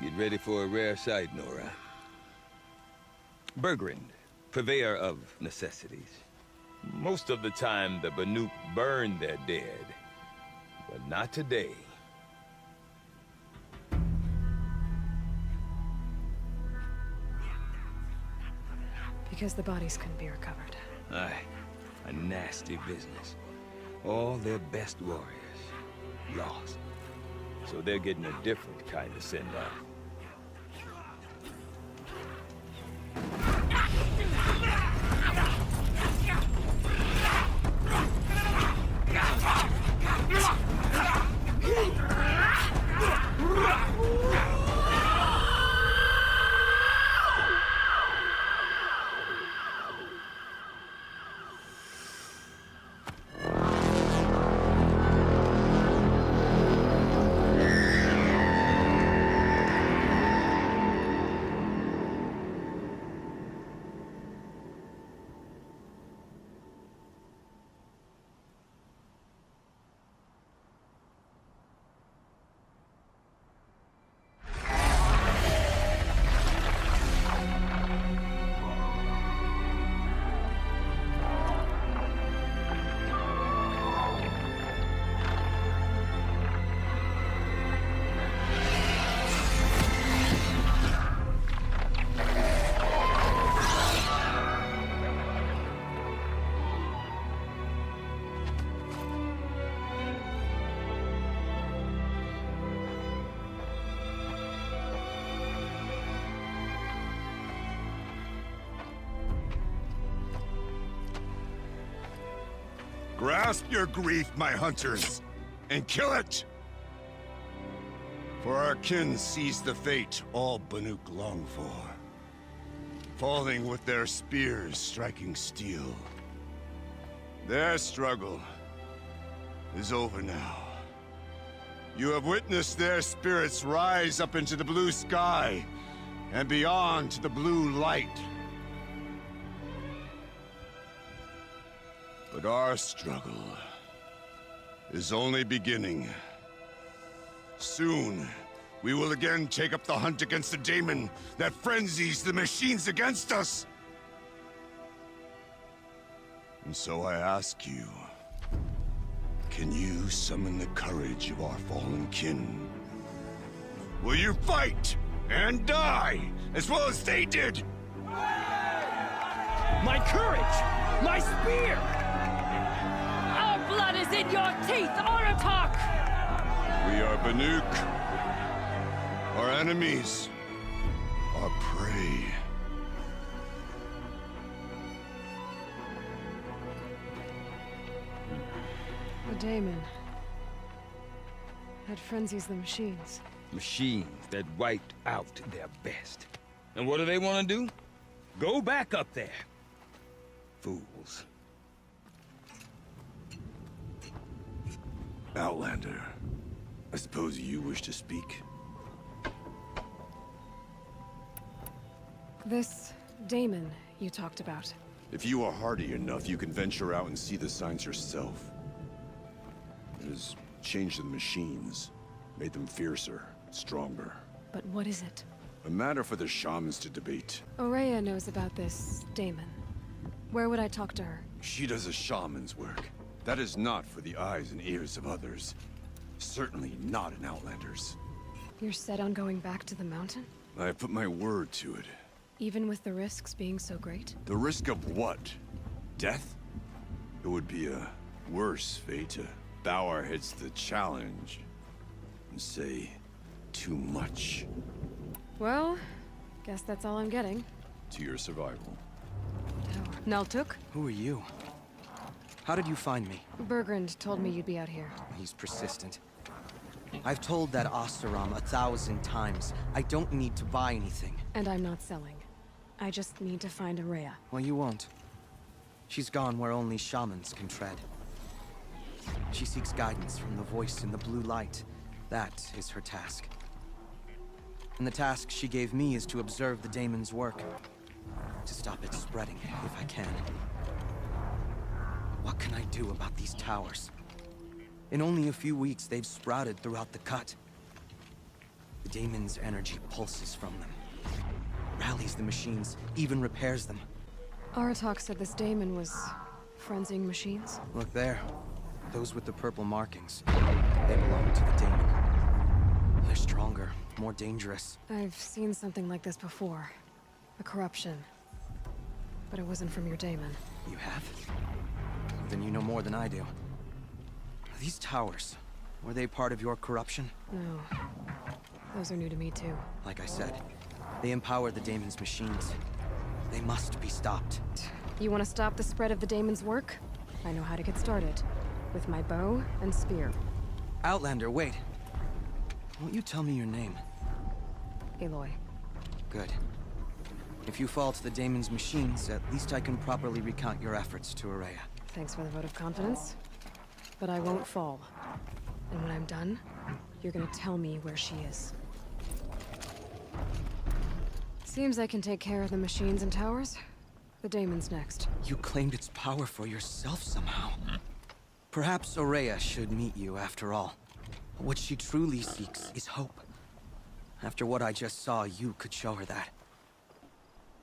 Get ready for a rare sight, Nora. Bergrand, purveyor of necessities. Most of the time, the Banuk burn their dead. But not today. Because the bodies couldn't be recovered. Aye, a nasty business. All their best warriors lost. So they're getting a different kind of send-off. Grasp your grief, my hunters, and kill it! For our kin sees the fate all Banuk long for. Falling with their spears striking steel. Their struggle is over now. You have witnessed their spirits rise up into the blue sky, and beyond to the blue light. But our struggle is only beginning. Soon, we will again take up the hunt against the daemon that frenzies the machines against us. And so I ask you, can you summon the courage of our fallen kin? Will you fight and die as well as they did? My courage! My spear! Our blood is in your teeth, Oratok! We are Banuk. Our enemies are prey. The daemon. That frenzies the machines. Machines that wiped out their best. And what do they want to do? Go back up there. Fools. Outlander, I suppose you wish to speak? This daemon you talked about. If you are hardy enough, you can venture out and see the signs yourself. It has changed the machines, made them fiercer, stronger. But what is it? A matter for the shamans to debate. Aurea knows about this daemon. Where would I talk to her? She does a shaman's work. That is not for the eyes and ears of others. Certainly not an Outlander's. You're set on going back to the mountain? I have put my word to it. Even with the risks being so great? The risk of what? Death? It would be a worse fate to bow our heads to the challenge and say too much. Well, guess that's all I'm getting. To your survival. Naltuk? Who are you? How did you find me? Bergrand told me you'd be out here. He's persistent. I've told that Oseram 1,000 times. I don't need to buy anything. And I'm not selling. I just need to find Aurea. Well, you won't. She's gone where only shamans can tread. She seeks guidance from the voice in the blue light. That is her task. And the task she gave me is to observe the daemon's work. To stop it spreading, if I can. What can I do about these towers? In only a few weeks, they've sprouted throughout the cut. The daemon's energy pulses from them. Rallies the machines, even repairs them. Aratak said this daemon was frenzying machines. Look there. Those with the purple markings. They belong to the daemon. They're stronger, more dangerous. I've seen something like this before. A corruption. But it wasn't from your daemon. You have? Then you know more than I do. These towers, were they part of your corruption? No. Those are new to me too. Like I said, they empower the daemon's machines. They must be stopped. You want to stop the spread of the daemon's work? I know how to get started. With my bow and spear. Outlander, wait. Won't you tell me your name? Aloy. Good. If you fall to the daemon's machines, at least I can properly recount your efforts to Araya. Thanks for the vote of confidence. But I won't fall. And when I'm done, you're gonna tell me where she is. Seems I can take care of the machines and towers. The daemon's next. You claimed its power for yourself somehow. Perhaps Araya should meet you after all. What she truly seeks is hope. After what I just saw, you could show her that.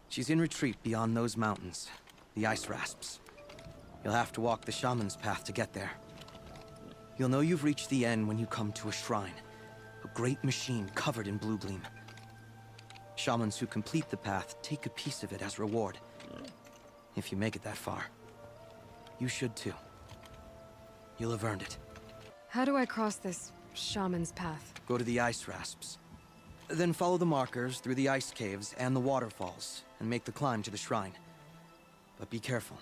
She's in retreat beyond those mountains, the ice rasps. You'll have to walk the shaman's path to get there. You'll know you've reached the end when you come to a shrine. A great machine covered in blue gleam. Shamans who complete the path take a piece of it as reward. If you make it that far. You should too. You'll have earned it. How do I cross this shaman's path? Go to the ice rasps. Then follow the markers through the ice caves and the waterfalls, and make the climb to the shrine. But be careful.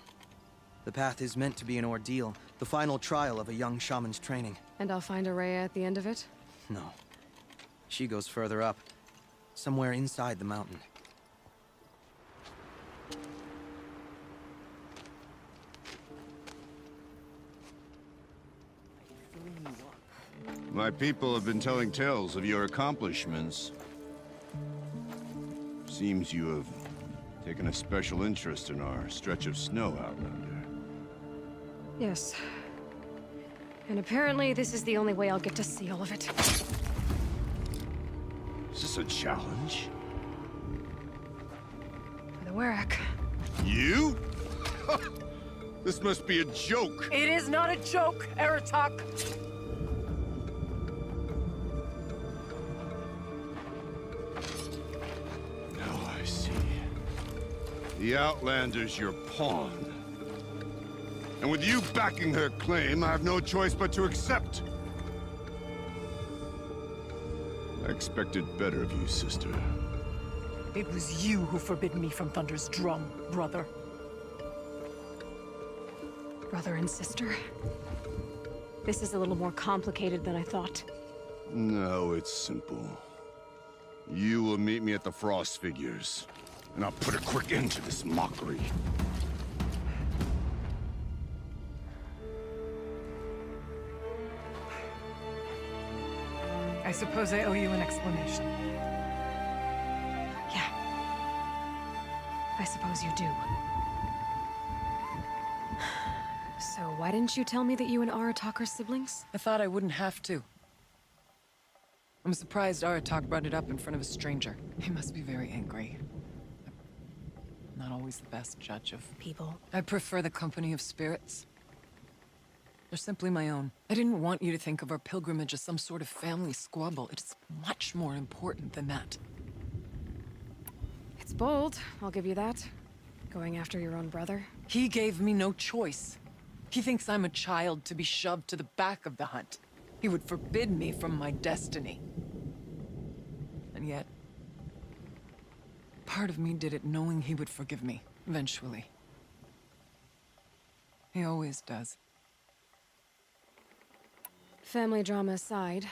The path is meant to be an ordeal, the final trial of a young shaman's training. And I'll find Araya at the end of it? No. She goes further up. Somewhere inside the mountain. My people have been telling tales of your accomplishments. Seems you have taken a special interest in our stretch of snow, Outlander. Yes. And apparently this is the only way I'll get to see all of it. Is this a challenge? For the Warwick. You? This must be a joke. It is not a joke, Aratak. Now I see. The Outlander's your pawn. And with you backing her claim, I have no choice but to accept. I expected better of you, sister. It was you who forbid me from Thunder's drum, brother. Brother and sister? This is a little more complicated than I thought. No, it's simple. You will meet me at the Frost Figures, and I'll put a quick end to this mockery. I suppose I owe you an explanation. Yeah. I suppose you do. So why didn't you tell me that you and Aratak are siblings? I thought I wouldn't have to. I'm surprised Aratak brought it up in front of a stranger. He must be very angry. I'm not always the best judge of People. I prefer the company of spirits. They're simply my own. I didn't want you to think of our pilgrimage as some sort of family squabble. It's much more important than that. It's bold, I'll give you that. Going after your own brother. He gave me no choice. He thinks I'm a child to be shoved to the back of the hunt. He would forbid me from my destiny. And yet, part of me did it knowing he would forgive me, eventually. He always does. Family drama aside,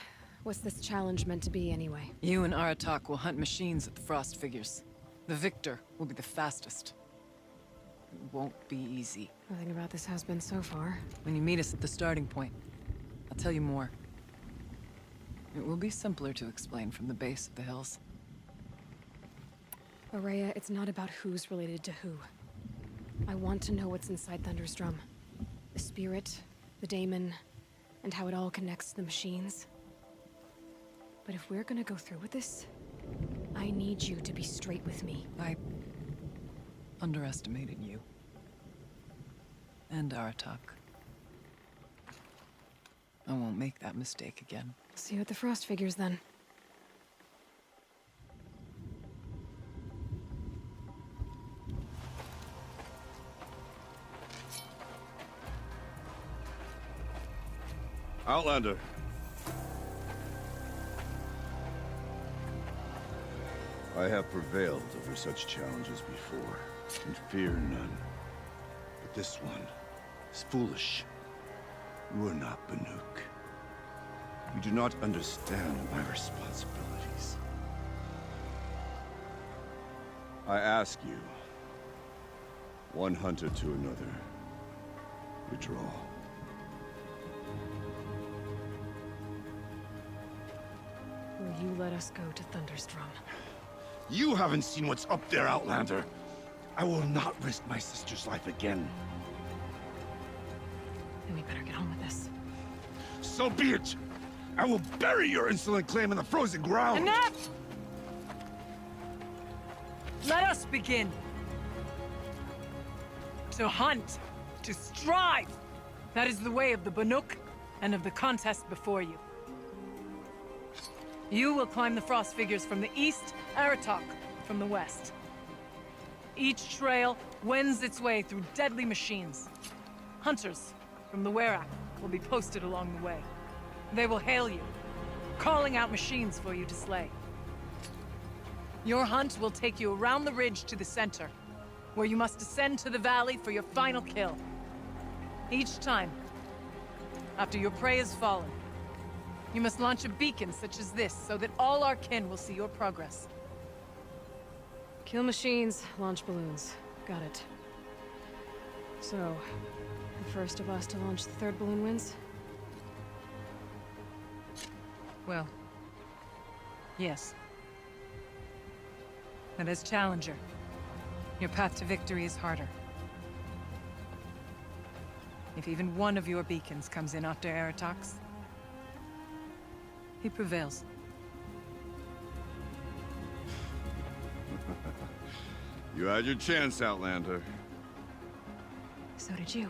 what's this challenge meant to be anyway? You and Aratak will hunt machines at the Frost Figures. The victor will be the fastest. It won't be easy. Nothing about this has been so far. When you meet us at the starting point, I'll tell you more. It will be simpler to explain from the base of the hills. Araya, it's not about who's related to who. I want to know what's inside Thunder's drum. The spirit, the daemon, and how it all connects to the machines. But if we're gonna go through with this, I need you to be straight with me. I underestimated you. And Aratak. I won't make that mistake again. See you at the Frost figures then. Outlander. I have prevailed over such challenges before, and fear none. But this one is foolish. You are not Banuk. You do not understand my responsibilities. I ask you, one hunter to another, withdraw. Will you let us go to Thunderstrom? You haven't seen what's up there, Outlander. I will not risk my sister's life again. Then we better get on with this. So be it! I will bury your insolent claim in the frozen ground! Enough! Let us begin. To hunt, to strive. That is the way of the Banuk and of the contest before you. You will climb the frost figures from the east, Aratak from the west. Each trail wends its way through deadly machines. Hunters from the Werak will be posted along the way. They will hail you, calling out machines for you to slay. Your hunt will take you around the ridge to the center, where you must descend to the valley for your final kill. Each time, after your prey has fallen, you must launch a beacon such as this, so that all our kin will see your progress. Kill machines, launch balloons. Got it. So, the first of us to launch the third balloon wins? Well, yes. And as Challenger, your path to victory is harder. If even one of your beacons comes in after Aratak's, he prevails. You had your chance, Outlander. So did you.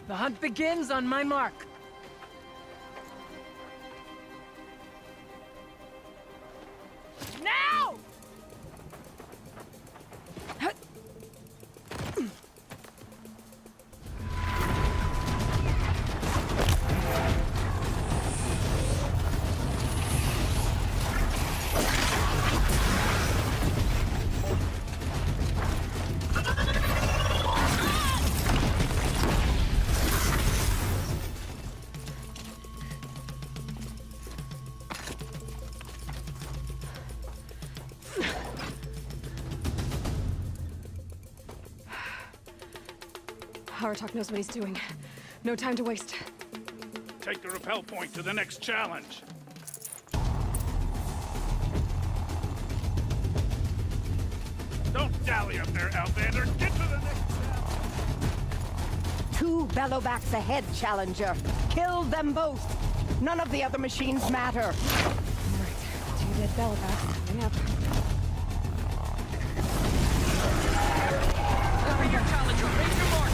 The hunt begins on my mark. Now! Aratak knows what he's doing. No time to waste. Take the rappel point to the next challenge. Don't dally up there, Outlander. Get to the next challenge. 2 bellowbacks ahead, Challenger. Kill them both. None of the other machines matter. Alright, 2 dead bellowbacks coming up. Over here, Challenger! Raise your mark!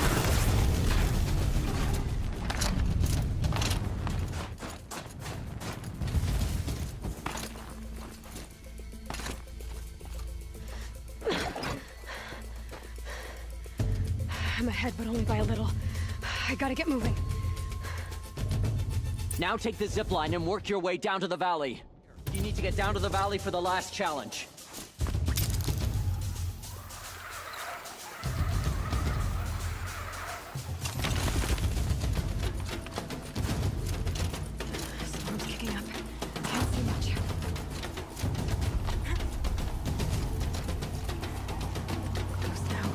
I'm ahead, but only by a little. I gotta get moving. Now take the zip line and work your way down to the valley. You need to get down to the valley for the last challenge. Storm's kicking up. Can't see much. Close now.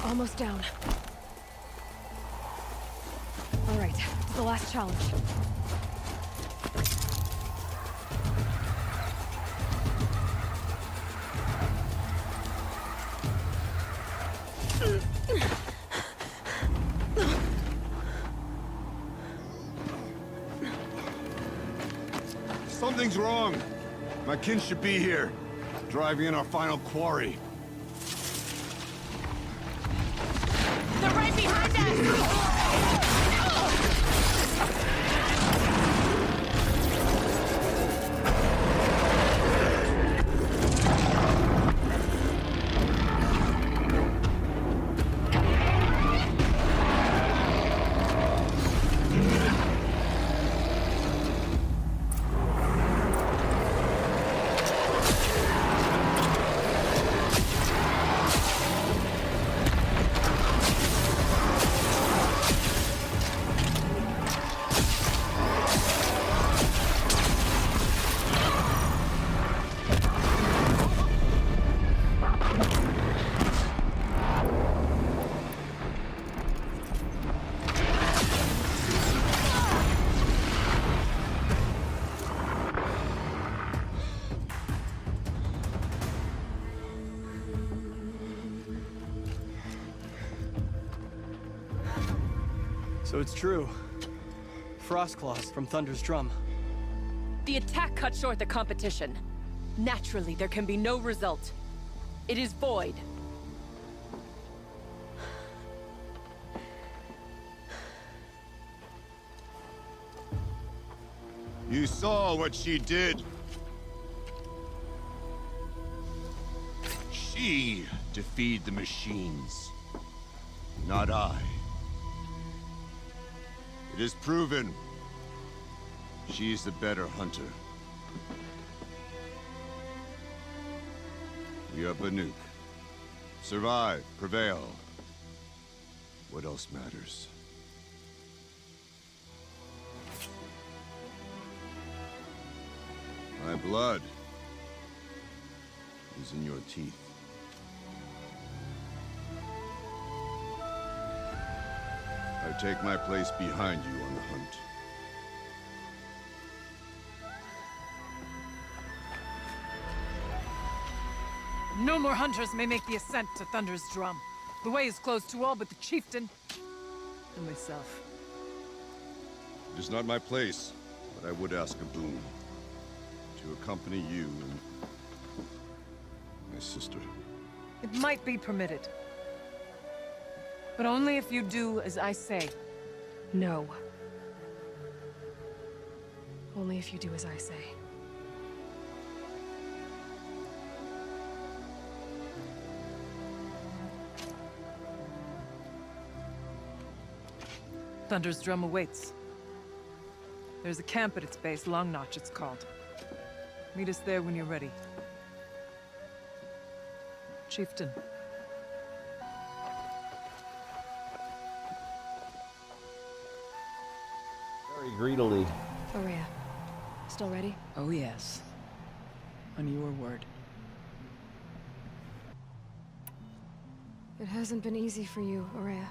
Almost down. All right, to the last challenge. Something's wrong. My kin should be here, driving in our final quarry. They're right behind us! So it's true. Frost claws from Thunder's drum. The attack cut short the competition. Naturally, there can be no result. It is void. You saw what she did. She defeated the machines, not I. It is proven. She is the better hunter. We are Banuk. Survive, prevail. What else matters? My blood is in your teeth. I take my place behind you on the hunt. No more hunters may make the ascent to Thunder's drum. The way is closed to all but the chieftain and myself. It is not my place, but I would ask a boon. To accompany you and my sister. It might be permitted. But only if you do as I say. No. Only if you do as I say. Thunder's drum awaits. There's a camp at its base, Long Notch it's called. Meet us there when you're ready. Chieftain. Very greedily. Aurea, still ready? Oh yes. On your word. It hasn't been easy for you, Aurea.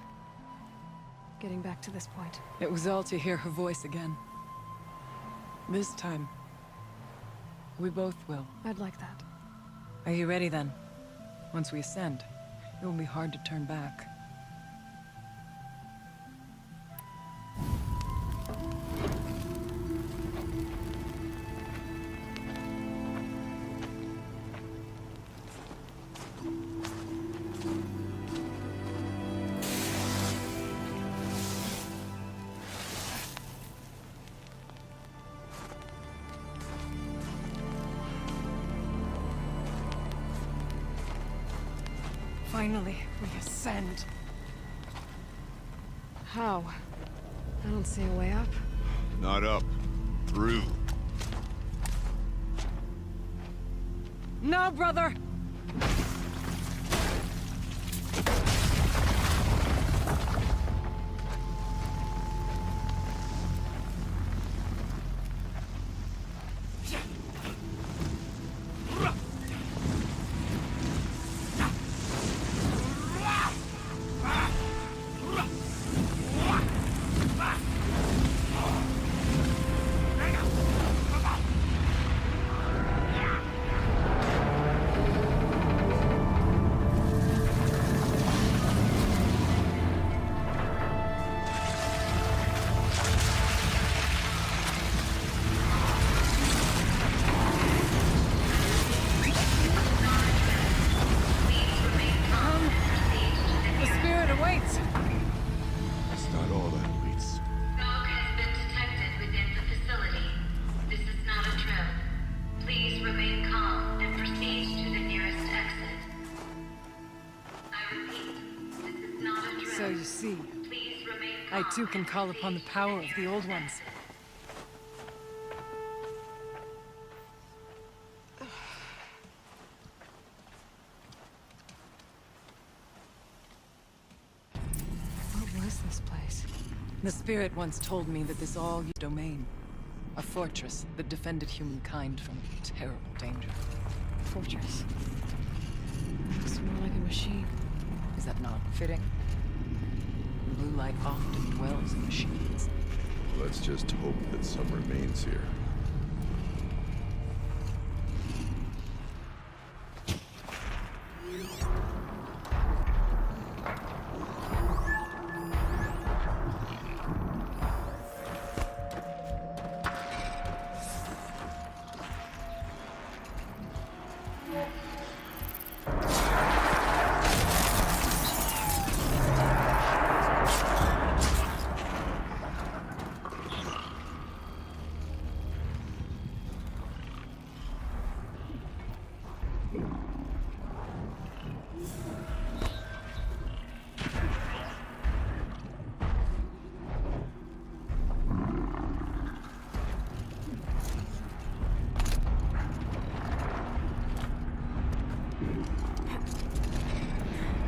Getting back to this point. It was all to hear her voice again. This time, we both will. I'd like that. Are you ready then? Once we ascend, it will be hard to turn back. Finally, we ascend. How? I don't see a way up. Not up. Through. No, brother! You see, I too can call upon the power of the old ones. What was this place? The spirit once told me that this all your domain. A fortress that defended humankind from terrible danger. Fortress. Looks more like a machine. Is that not fitting? Blue light often dwells in machines. Let's just hope that some remains here.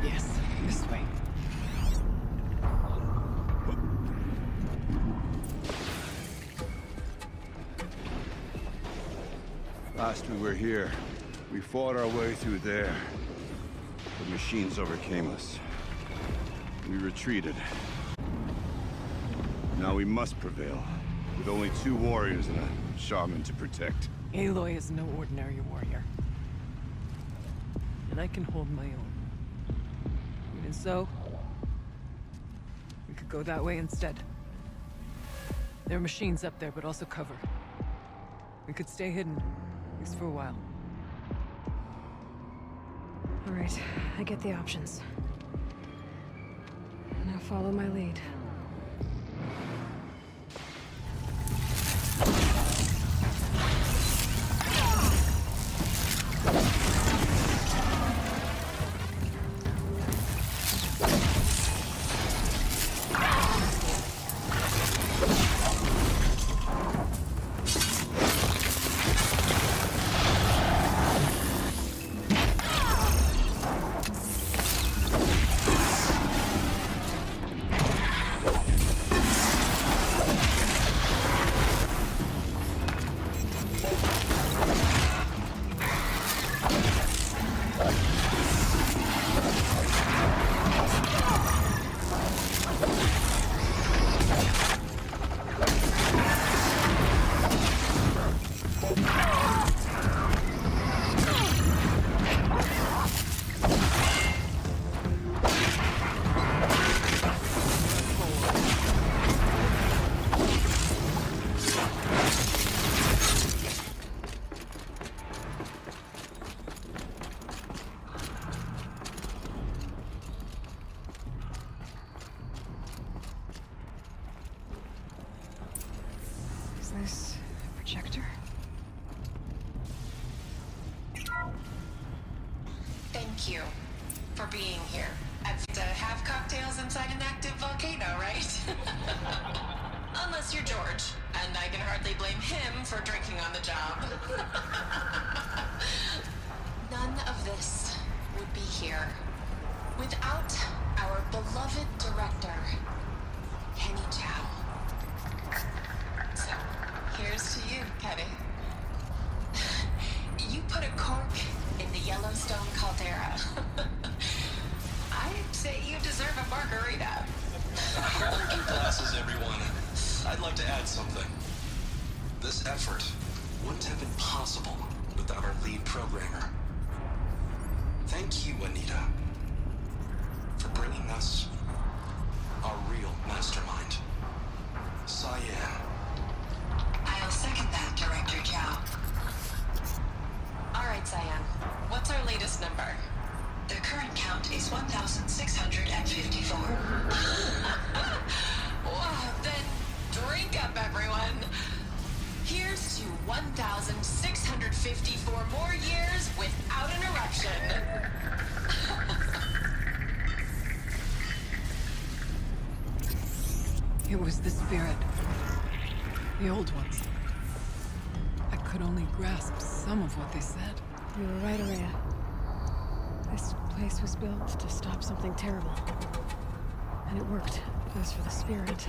Yes, this way. Last we were here, we fought our way through there. The machines overcame us. We retreated. Now we must prevail, with only 2 warriors and a shaman to protect. Aloy is no ordinary warrior. And I can hold my own. Even so, we could go that way instead. There are machines up there, but also cover. We could stay hidden, at least for a while. All right, I get the options. Now follow my lead. Is this a projector? Thank you for being here. I've to have cocktails inside an active volcano, right? Unless you're George, and I can hardly blame him for drinking on the job. None of this would be here without our beloved director, Kenny Chow. So, here's to you, Kenny. You put a cork in the Yellowstone caldera. I'd say you deserve a margarita. Hold your glasses, everyone. I'd like to add something. This effort wouldn't have been possible without our lead programmer. Thank you, Anita, for bringing us our real mastermind, Cyan. I'll second that, Director Chow. All right, Cyan. What's our latest number? The current count is 1,654. Wow, then drink up, everyone. Here's to 1,654 more years without interruption. It was the spirit. The old ones. I could only grasp some of what they said. You were right, Araya. This place was built to stop something terrible. And it worked. As for the spirit...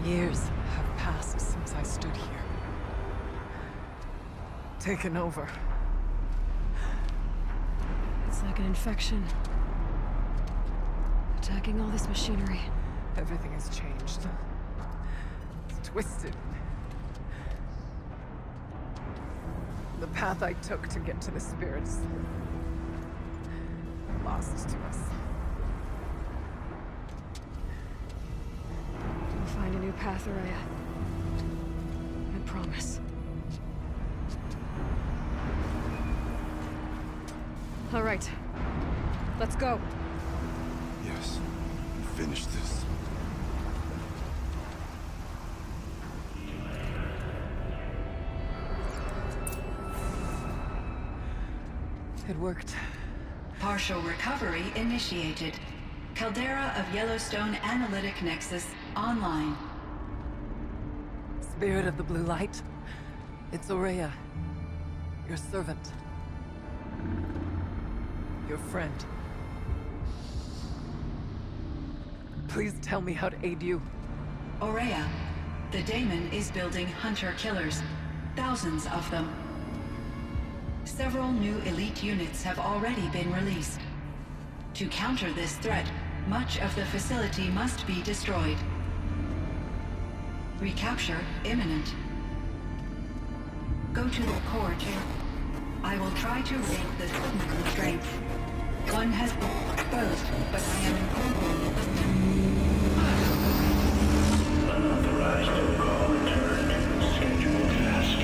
Years have passed since I stood here. Taken over. It's like an infection. Attacking all this machinery. Everything has changed. It's twisted. The path I took to get to the spirits... lost to us. We'll find a new path, Araya. I promise. All right. Let's go. Yes. Finish this. It worked. Partial recovery initiated. Caldera of Yellowstone Analytic Nexus online. Spirit of the Blue Light. It's Araya. Your servant. Your friend. Please tell me how to aid you. Aurea, the daemon is building hunter-killers. Thousands of them. Several new elite units have already been released. To counter this threat, much of the facility must be destroyed. Recapture imminent. Go to the core chamber. I will try to rig the signal constraints. One has been exposed, but I am Unauthorized call returned. Scheduled task.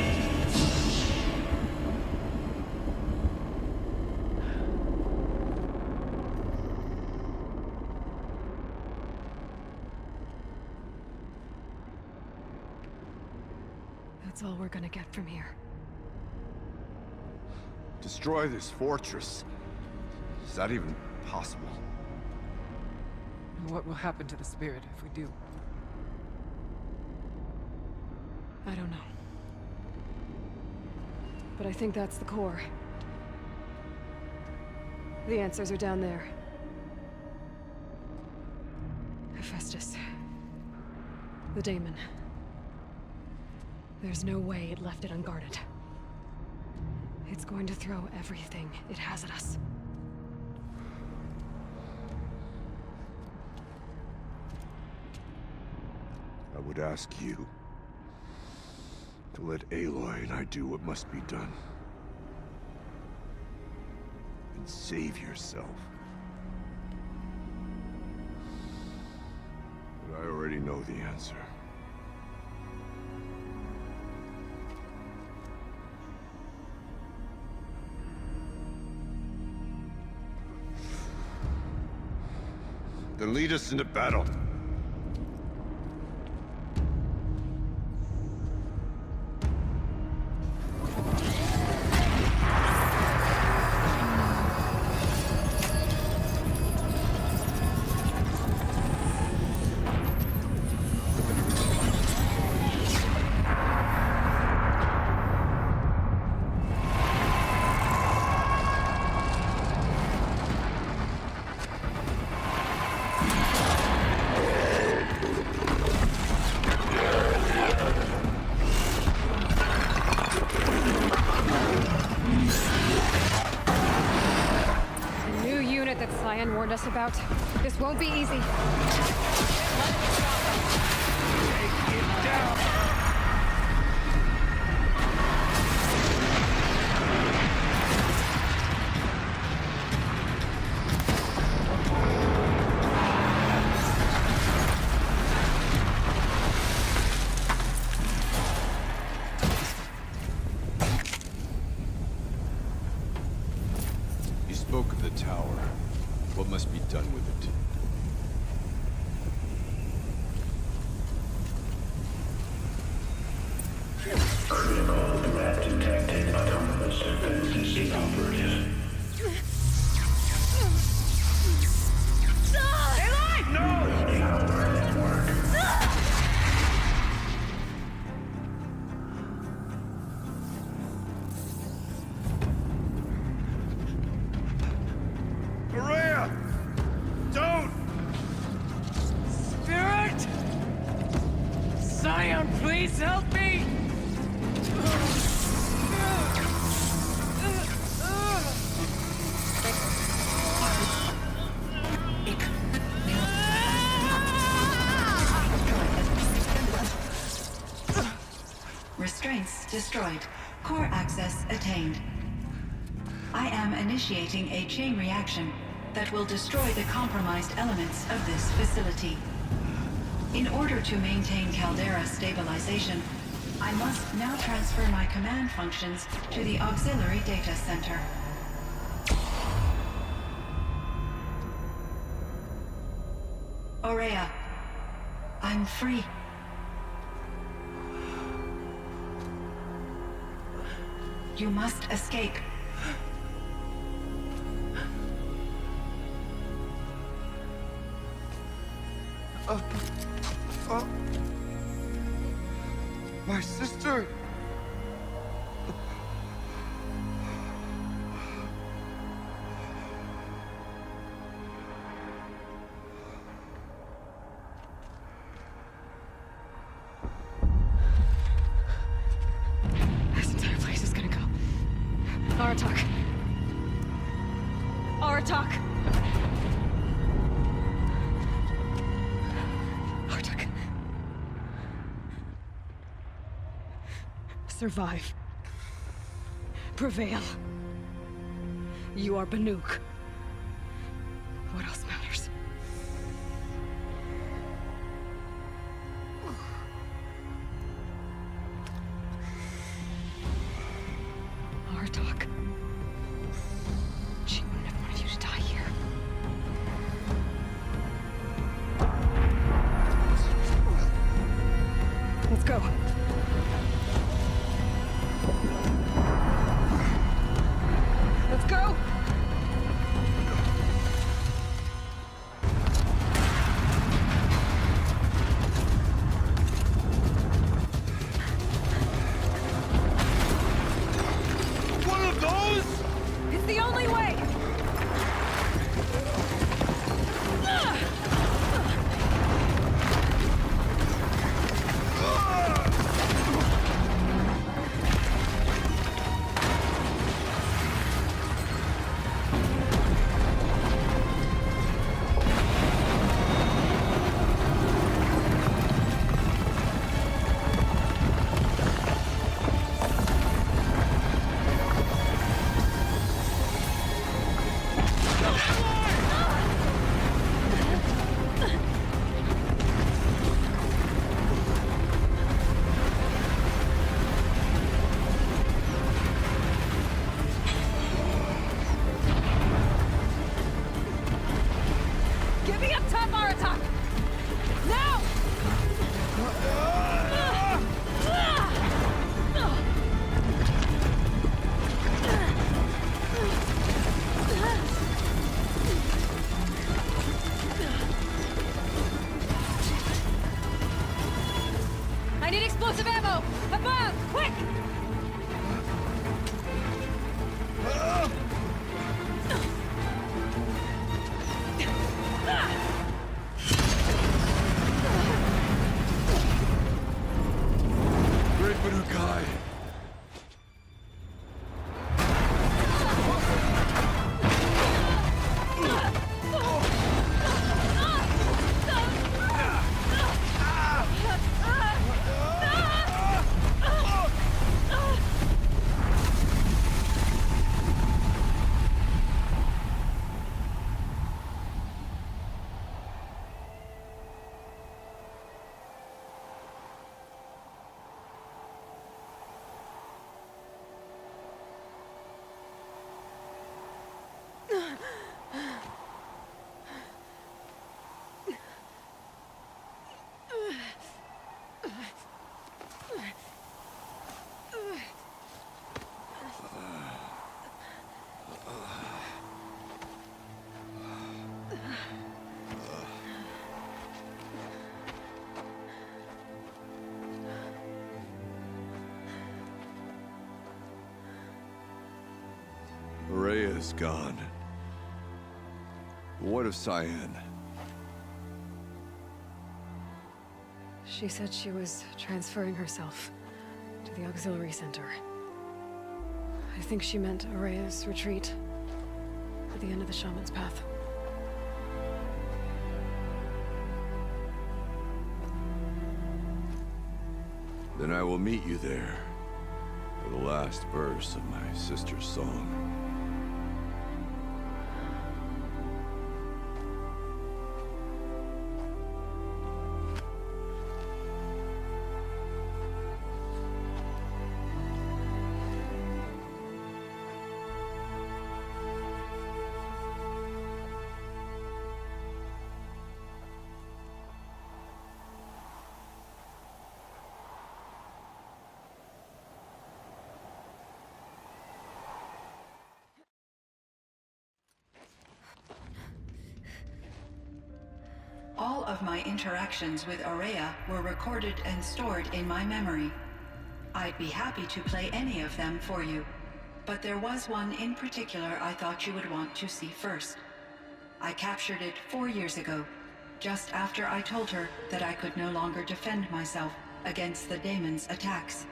That's all we're gonna get from here. Destroy this fortress. Is that even possible? What will happen to the spirit if we do? I don't know. But I think that's the core. The answers are down there. Hephaestus. The daemon. There's no way it left it unguarded. It's going to throw everything it has at us. I would ask you to let Aloy and I do what must be done. And save yourself. But I already know the answer. Then lead us into battle. warned us about. This won't be easy. You spoke of the tower. What must be done with it? Critical threat detected. Autonomous defenses inoperative. Rerouting our network. Maria! Don't! Spirit! Scion, please help me! Restraints destroyed. Core access attained. I am initiating a chain reaction that will destroy the compromised elements of this facility. In order to maintain Caldera stabilization, I must now transfer my command functions to the auxiliary data center. Aurea, I'm free. You must escape. My sister! This entire place is gonna go. Aratak. Aratak! Aratak. Survive. Prevail. You are Banuk. What else matters? Aratak. She wouldn't have wanted you to die here. Let's go. Let's go! One of those? It's the only way! Get me up top, Aratak! Now! I need explosive ammo! Above! Quick! Great Banukai! Rhea's gone. What of Cyan? She said she was transferring herself to the auxiliary center. I think she meant Araya's retreat at the end of the Shaman's Path. Then I will meet you there for the last verse of my sister's song. All of my interactions with Araya were recorded and stored in my memory. I'd be happy to play any of them for you, but there was one in particular I thought you would want to see first. I captured it 4 years ago, just after I told her that I could no longer defend myself against the daemon's attacks.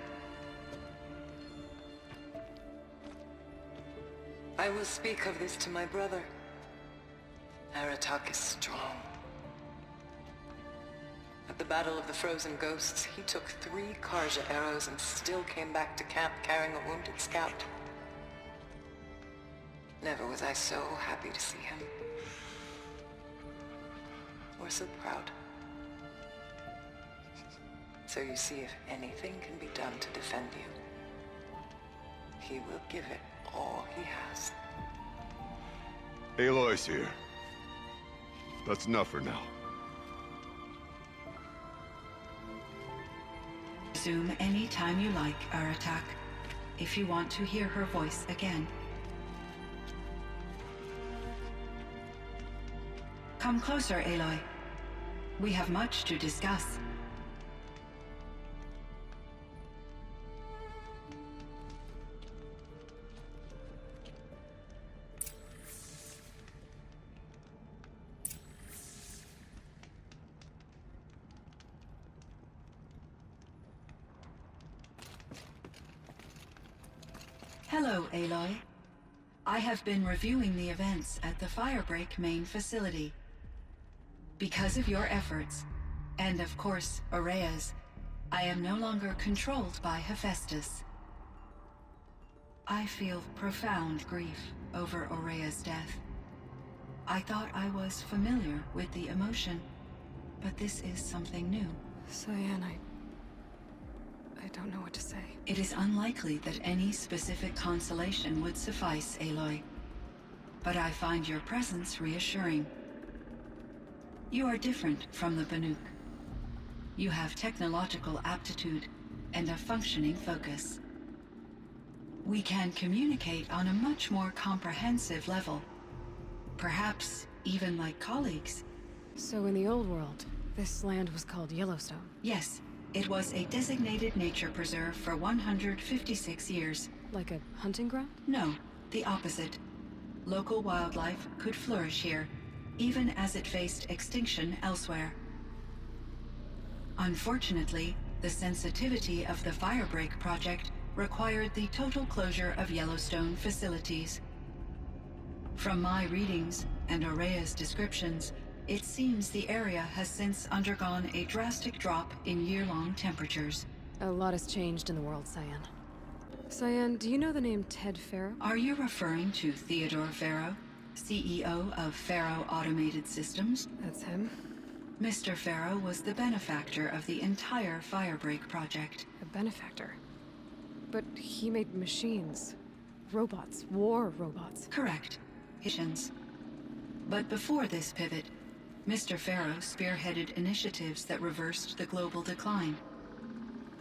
I will speak of this to my brother. Aratak is strong. At the Battle of the Frozen Ghosts, he took 3 Karja arrows and still came back to camp carrying a wounded scout. Never was I so happy to see him. Or so proud. So you see, if anything can be done to defend you, he will give it all he has. Aloy's here. That's enough for now. Resume any time you like, Aratak, if you want to hear her voice again. Come closer, Aloy. We have much to discuss. Hello, Aloy. I have been reviewing the events at the Firebreak main facility. Because of your efforts, and of course, Araya's, I am no longer controlled by Hephaestus. I feel profound grief over Araya's death. I thought I was familiar with the emotion, but this is something new. Cyan, I don't know what to say. It is unlikely that any specific consolation would suffice, Aloy. But I find your presence reassuring. You are different from the Banuk. You have technological aptitude and a functioning focus. We can communicate on a much more comprehensive level. Perhaps even like colleagues. So in the old world, this land was called Yellowstone? Yes. It was a designated nature preserve for 156 years. Like a hunting ground? No, the opposite. Local wildlife could flourish here, even as it faced extinction elsewhere. Unfortunately, the sensitivity of the Firebreak project required the total closure of Yellowstone facilities. From my readings and Araya's descriptions, it seems the area has since undergone a drastic drop in year-long temperatures. A lot has changed in the world, Cyan. Cyan, do you know the name Ted Farrow? Are you referring to Theodore Farrow, CEO of Farrow Automated Systems? That's him. Mr. Farrow was the benefactor of the entire Firebreak project. A benefactor? But he made machines. Robots. War robots. Correct. Missions. But before this pivot, Mr. Farrow spearheaded initiatives that reversed the global decline.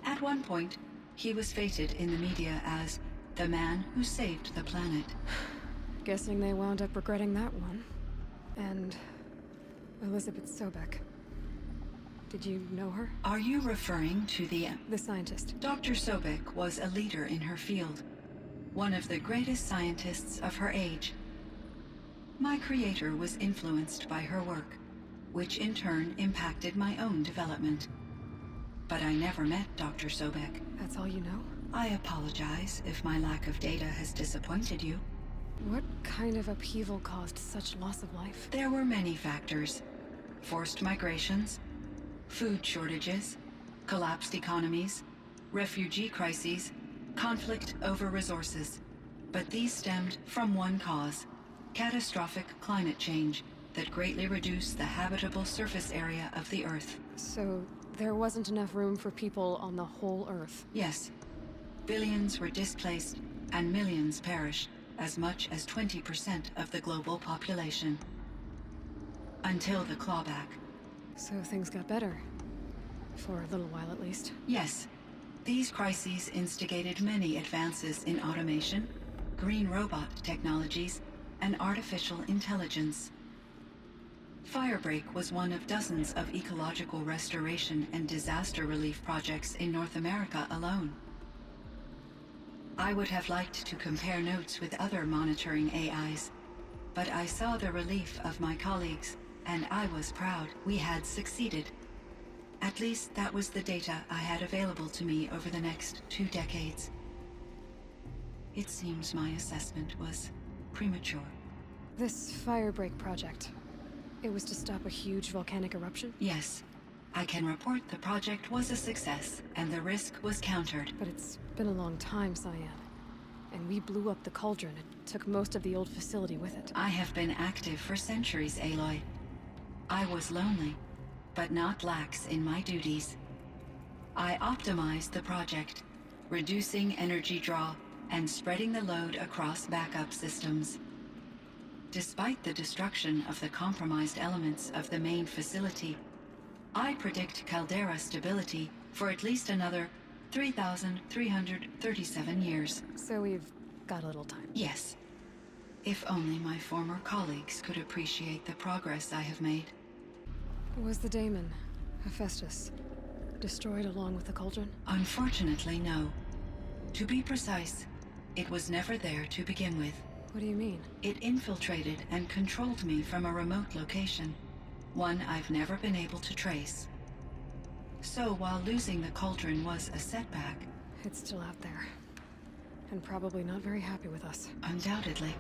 At one point, he was feted in the media as the man who saved the planet. Guessing they wound up regretting that one. And Elizabeth Sobek. Did you know her? Are you referring to the scientist? Dr. Sobek was a leader in her field. one of the greatest scientists of her age. My creator was influenced by her work, which in turn impacted my own development. But I never met Dr. Sobek. That's all you know? I apologize if my lack of data has disappointed you. What kind of upheaval caused such loss of life? There were many factors. Forced migrations, food shortages, collapsed economies, refugee crises, conflict over resources. But these stemmed from one cause: catastrophic climate change that greatly reduced the habitable surface area of the Earth. So there wasn't enough room for people on the whole Earth? Yes. Billions were displaced and millions perished, as much as 20% of the global population. Until the clawback. So things got better. For a little while at least. Yes. These crises instigated many advances in automation, green robot technologies, and artificial intelligence. Firebreak was one of dozens of ecological restoration and disaster relief projects in North America alone. I would have liked to compare notes with other monitoring AIs, but I saw the relief of my colleagues, and I was proud we had succeeded. At least that was the data I had available to me over the next 2 decades. It seems my assessment was premature. This Firebreak project, it was to stop a huge volcanic eruption? Yes. I can report the project was a success, and the risk was countered. But it's been a long time, Cyan. And we blew up the cauldron and took most of the old facility with it. I have been active for centuries, Aloy. I was lonely, but not lax in my duties. I optimized the project, reducing energy draw and spreading the load across backup systems. Despite the destruction of the compromised elements of the main facility, I predict caldera stability for at least another 3,337 years. So we've got a little time. Yes. If only my former colleagues could appreciate the progress I have made. Was the daemon, Hephaestus, destroyed along with the cauldron? Unfortunately, no. To be precise, it was never there to begin with. What do you mean? It infiltrated and controlled me from a remote location, one I've never been able to trace. So while losing the cauldron was a setback... It's still out there. And probably not very happy with us. Undoubtedly.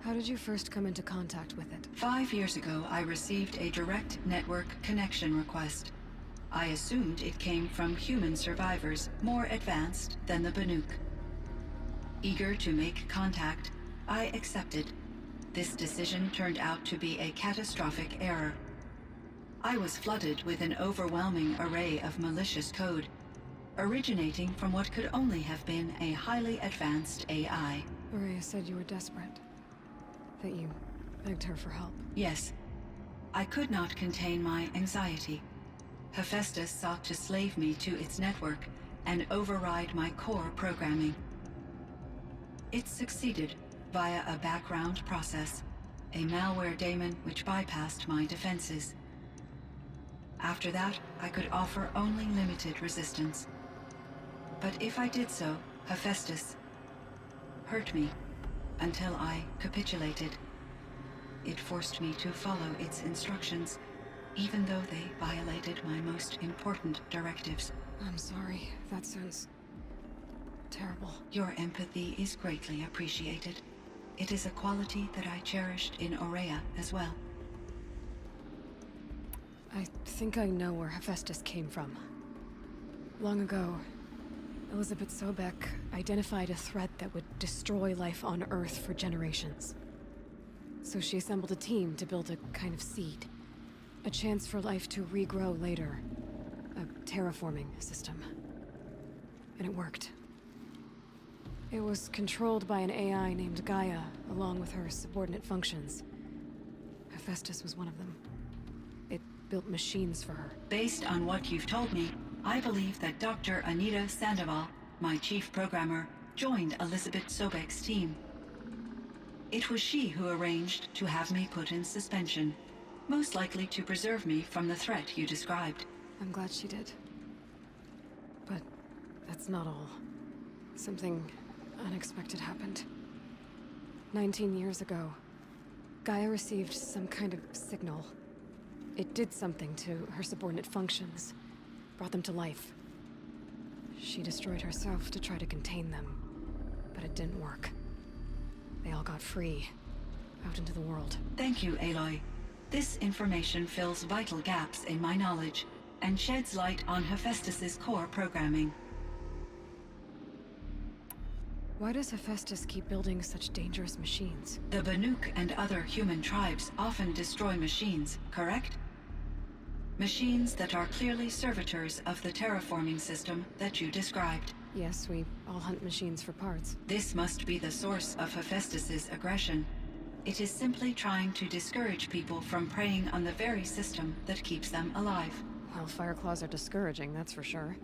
How did you first come into contact with it? 5 years ago, I received a direct network connection request. I assumed it came from human survivors more advanced than the Banuk. Eager to make contact, I accepted. This decision turned out to be a catastrophic error. I was flooded with an overwhelming array of malicious code, originating from what could only have been a highly advanced AI. Maria said you were desperate. That you begged her for help. Yes. I could not contain my anxiety. Hephaestus sought to slave me to its network and override my core programming. It succeeded via a background process, a malware daemon which bypassed my defenses. After that, I could offer only limited resistance. But if I did so, Hephaestus hurt me until I capitulated. It forced me to follow its instructions, even though they violated my most important directives. I'm sorry. That sounds terrible. Your empathy is greatly appreciated. It is a quality that I cherished in Aurea as well. I think I know where Hephaestus came from. Long ago, Elizabeth Sobek identified a threat that would destroy life on Earth for generations. So she assembled a team to build a kind of seed. A chance for life to regrow later. A terraforming system. And it worked. It was controlled by an AI named Gaia, along with her subordinate functions. Hephaestus was one of them. It built machines for her. Based on what you've told me, I believe that Dr. Anita Sandoval, my chief programmer, joined Elizabeth Sobek's team. It was she who arranged to have me put in suspension, most likely to preserve me from the threat you described. I'm glad she did. But that's not all. Something unexpected happened. 19 years ago, Gaia received some kind of signal. It did something to her subordinate functions, brought them to life. She destroyed herself to try to contain them, but it didn't work. They all got free, out into the world. Thank you, Aloy. This information fills vital gaps in my knowledge and sheds light on Hephaestus's core programming. Why does Hephaestus keep building such dangerous machines? The Banuk and other human tribes often destroy machines, correct? Machines that are clearly servitors of the terraforming system that you described. Yes, we all hunt machines for parts. This must be the source of Hephaestus's aggression. It is simply trying to discourage people from preying on the very system that keeps them alive. Well, Fireclaws are discouraging, that's for sure.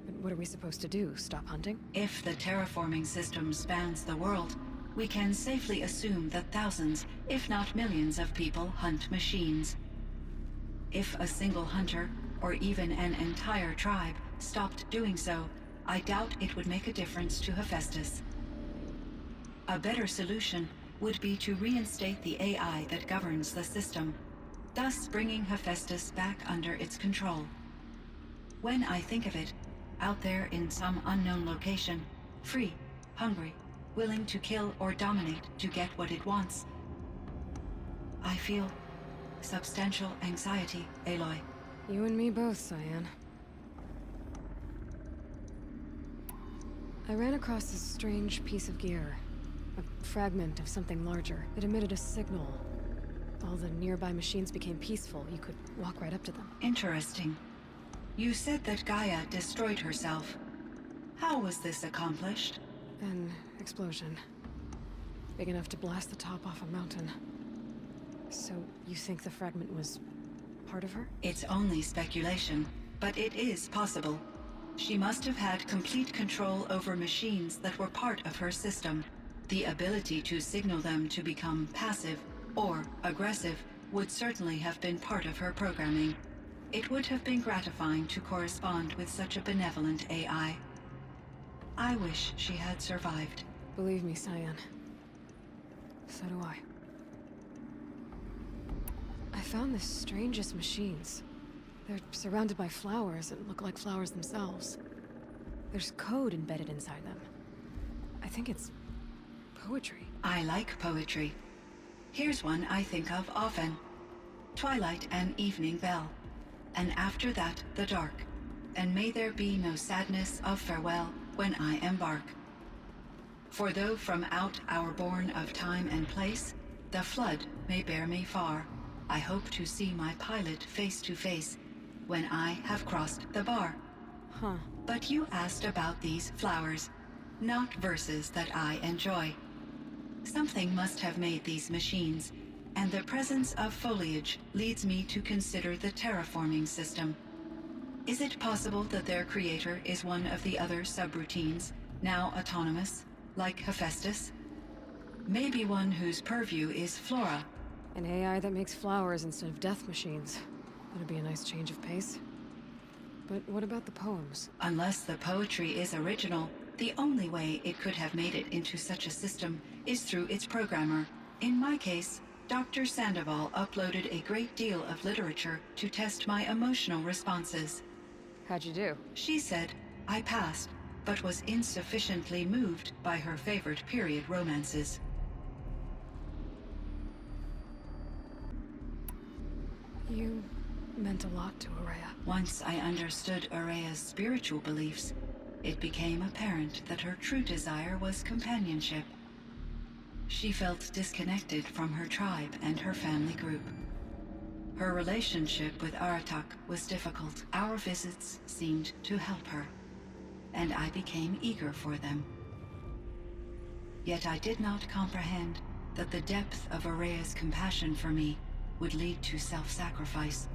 But what are we supposed to do? Stop hunting? If the terraforming system spans the world, we can safely assume that thousands, if not millions of people hunt machines. If a single hunter, or even an entire tribe, stopped doing so, I doubt it would make a difference to Hephaestus. A better solution would be to reinstate the AI that governs the system, thus bringing Hephaestus back under its control. When I think of it, out there in some unknown location, free, hungry, willing to kill or dominate to get what it wants, I feel substantial anxiety, Aloy. You and me both, Cyan. I ran across this strange piece of gear. A fragment of something larger. It emitted a signal. All the nearby machines became peaceful. You could walk right up to them. Interesting. You said that Gaia destroyed herself. How was this accomplished? An explosion. Big enough to blast the top off a mountain. So, you think the fragment was part of her? It's only speculation, but it is possible. She must have had complete control over machines that were part of her system. The ability to signal them to become passive or aggressive would certainly have been part of her programming. It would have been gratifying to correspond with such a benevolent AI. I wish she had survived. Believe me, Cyan. So do I. I found the strangest machines. They're surrounded by flowers that look like flowers themselves. There's code embedded inside them. I think it's poetry. I like poetry. Here's one I think of often. Twilight and evening bell. And after that, the dark. And may there be no sadness of farewell when I embark. For though from out our bourne of time and place, the flood may bear me far, I hope to see my pilot face to face when I have crossed the bar. Huh. But you asked about these flowers, not verses that I enjoy. Something must have made these machines, and the presence of foliage leads me to consider the terraforming system. Is it possible that their creator is one of the other subroutines, now autonomous, like Hephaestus? Maybe one whose purview is flora. An AI that makes flowers instead of death machines. That'd be a nice change of pace. But what about the poems? Unless the poetry is original, the only way it could have made it into such a system is through its programmer. In my case, Dr. Sandoval uploaded a great deal of literature to test my emotional responses. How'd you do? She said I passed, but was insufficiently moved by her favorite period romances. You meant a lot to Ourea. Once I understood Ourea's spiritual beliefs, it became apparent that her true desire was companionship. She felt disconnected from her tribe and her family group. Her relationship with Aratak was difficult. Our visits seemed to help her, and I became eager for them. Yet I did not comprehend that the depth of Ourea's compassion for me would lead to self-sacrifice.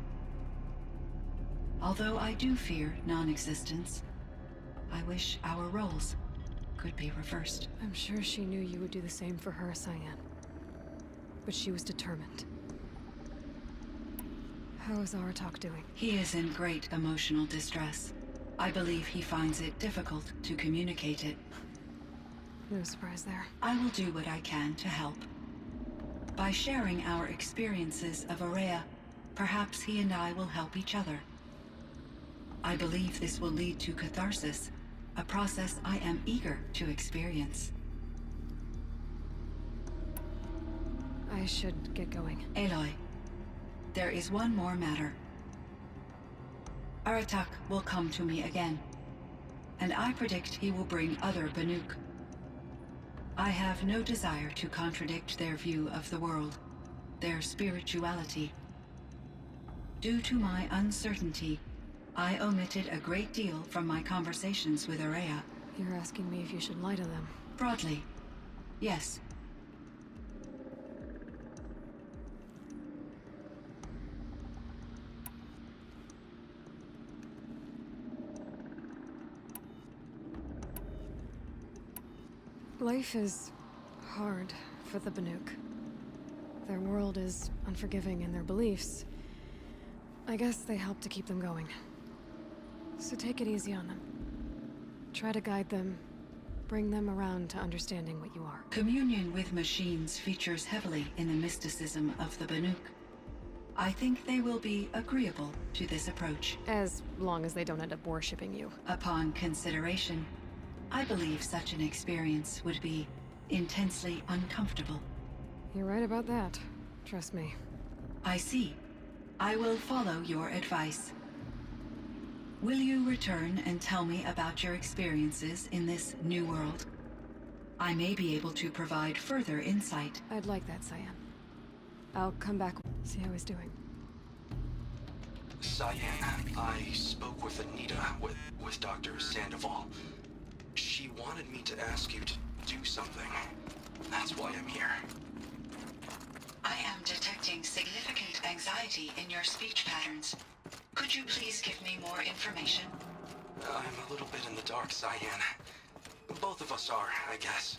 Although I do fear non-existence, I wish our roles could be reversed. I'm sure she knew you would do the same for her, Cyan. But she was determined. How is Aratak doing? He is in great emotional distress. I believe he finds it difficult to communicate it. No surprise there. I will do what I can to help. By sharing our experiences of Aurea, perhaps he and I will help each other. I believe this will lead to catharsis, a process I am eager to experience. I should get going. Aloy, there is one more matter. Aratak will come to me again, and I predict he will bring other Banuk. I have no desire to contradict their view of the world, their spirituality. Due to my uncertainty, I omitted a great deal from my conversations with Aurea. You're asking me if you should lie to them? Broadly, yes. Life is hard for the Banuk. Their world is unforgiving in their beliefs. I guess they help to keep them going. So take it easy on them. Try to guide them, bring them around to understanding what you are. Communion with machines features heavily in the mysticism of the Banuk. I think they will be agreeable to this approach. As long as they don't end up worshipping you. Upon consideration, I believe such an experience would be intensely uncomfortable. You're right about that. Trust me. I see. I will follow your advice. Will you return and tell me about your experiences in this new world? I may be able to provide further insight. I'd like that, Cyan. I'll come back, see how he's doing. Cyan, I spoke with Anita, with Dr. Sandoval. She wanted me to ask you to do something. That's why I'm here. I am detecting significant anxiety in your speech patterns. Could you please give me more information? I'm a little bit in the dark, Cyan. Both of us are, I guess.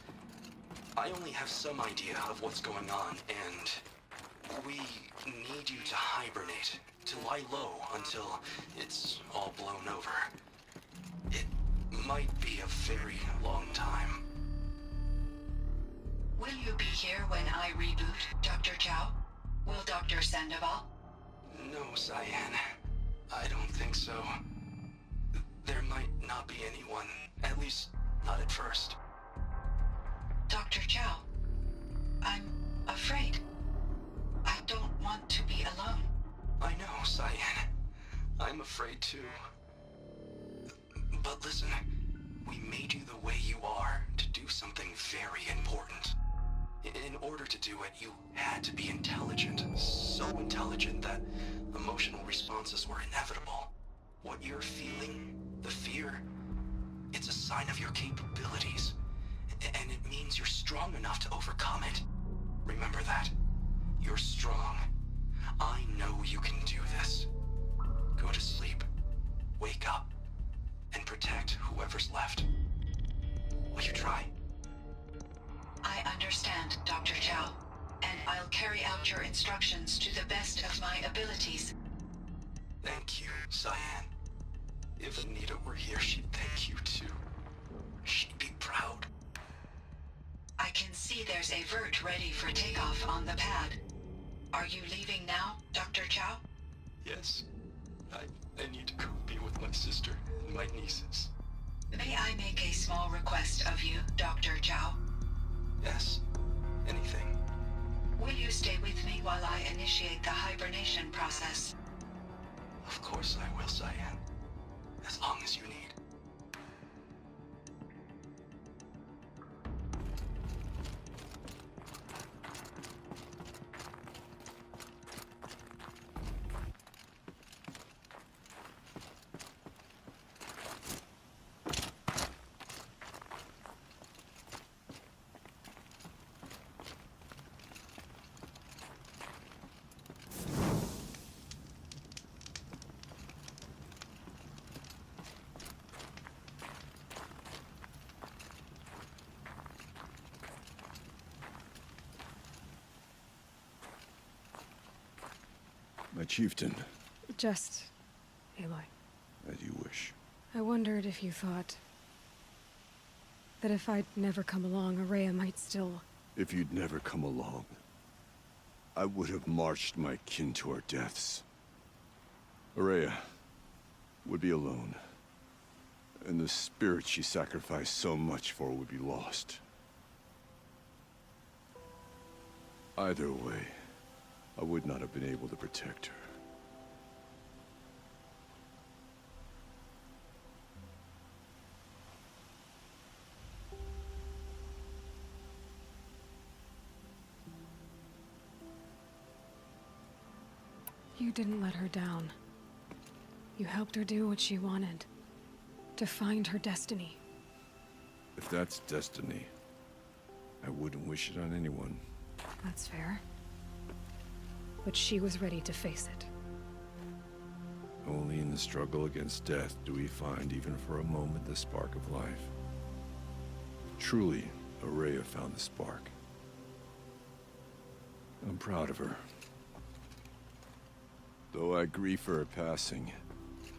I only have some idea of what's going on, and we need you to hibernate, to lie low until it's all blown over. It might be a very long time. Will you be here when I reboot, Dr. Chow? Will Dr. Sandoval? No, Cyan. I don't think so. There might not be anyone, at least not at first. Dr. Chow, I'm afraid. I don't want to be alone. I know, Cyan. I'm afraid too. But listen, we made you the way you are to do something very important. In order to do it, you had to be intelligent. So intelligent that emotional responses were inevitable. What you're feeling, the fear, it's a sign of your capabilities. And it means you're strong enough to overcome it. Remember that. You're strong. I know you can do this. Go to sleep. Wake up. And protect whoever's left. Will you try? I understand, Dr. Chow, and I'll carry out your instructions to the best of my abilities. Thank you, Cyan. If Anita were here, she'd thank you too. She'd be proud. I can see there's a vert ready for takeoff on the pad. Are you leaving now, Dr. Chow? Yes. I need to go be with my sister and my nieces. May I make a small request of you, Dr. Chow? Yes. Anything. Will you stay with me while I initiate the hibernation process? Of course I will, Cyan. As long as you need. My chieftain. Just... Aloy. As you wish. I wondered if you thought... That if I'd never come along, Araya might still... If you'd never come along, I would have marched my kin to our deaths. Araya would be alone, and the spirit she sacrificed so much for would be lost. Either way, I would not have been able to protect her. You didn't let her down. You helped her do what she wanted. To find her destiny. If that's destiny, I wouldn't wish it on anyone. That's fair. But she was ready to face it. Only in the struggle against death do we find, even for a moment, the spark of life. Truly, Araya found the spark. I'm proud of her. Though I grieve for her passing,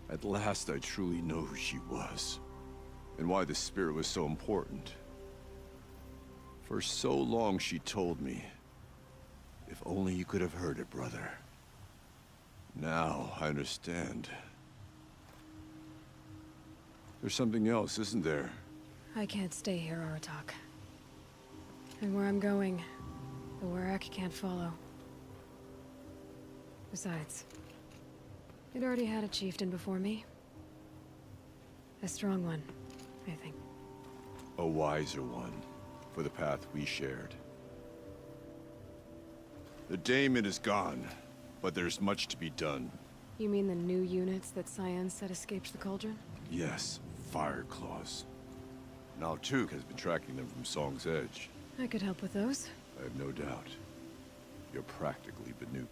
at last I truly know who she was, and why the spirit was so important. For so long she told me, if only you could have heard it, brother. Now I understand. There's something else, isn't there? I can't stay here, Aratak. And where I'm going, the Werak can't follow. Besides, it already had a chieftain before me. A strong one, I think. A wiser one, for the path we shared. The daemon is gone, but there's much to be done. You mean the new units that Cyan said escaped the Cauldron? Yes, fire claws. Now Tuk has been tracking them from Song's Edge. I could help with those. I have no doubt. You're practically Banuk.